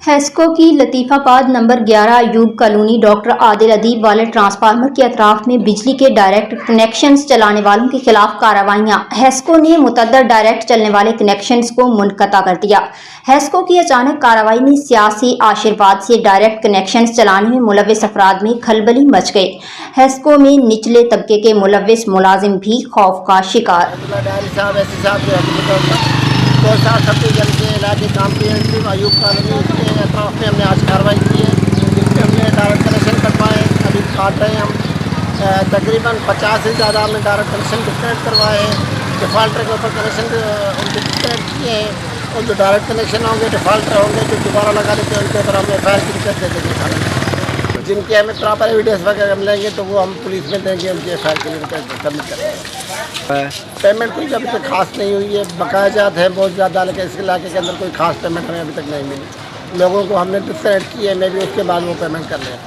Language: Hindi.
हेस्को की Latifabad number 11 Ayub colony doctor Adil Adeeb वाले ट्रांसफार्मर के अतराफ में बिजली के डायरेक्ट कनेक्शंस चलाने वालों के खिलाफ कार्रवाइयाँ। हेस्को ने मुतअद्दिद डायरेक्ट चलने वाले कनेक्शंस को मुनक़ता कर दिया। हेस्को की अचानक कार्रवाई में सियासी आशीर्वाद से डायरेक्ट कनेक्शंस चलाने में मुलव्विस अफराद में खलबली मच गई। हेस्को में निचले तबके के मुलव्विस मुलाजिम भी खौफ का शिकार। 2-7 के इलाके कॉम्प्रिहेंसिव अयूब कॉलोनी के अतराफ में हमने आज कार्रवाई की है, जिसमें हमने डायरेक्ट कनेक्शन करवाए। अभी काट रहे हैं हम तकरीबन 50 से ज़्यादा हमने डायरेक्ट कनेक्शन डिस्कनेक्ट करवाए हैं। डिफ़ाल्टर के ऊपर कनेक्शन उनके डिस्कनेक्ट किए हैं, और जो डायरेक्ट कनेक्शन होंगे डिफ़ाल्टर होंगे जो दोबारा लगा लेते हैं उनके ऊपर हम एफ.आई.आर की रिक्वेस्ट दे देंगे थाने। जिनके हमें प्रॉपर एविडेंस वगैरह मिलेंगे तो वो हम पुलिस में देंगे, उनकी एफ.आई.आर के लिए रिक्वेस्ट सबमिट करेंगे। पेमेंट कोई अभी तक खास नहीं हुई है, बकाया जात है बहुत ज़्यादा, लेकिन इस इलाके के अंदर कोई खास पेमेंट हमें अभी तक नहीं मिली। लोगों को हमने डिस्कनेक्ट किए, मे भी उसके बाद वो पेमेंट कर लें।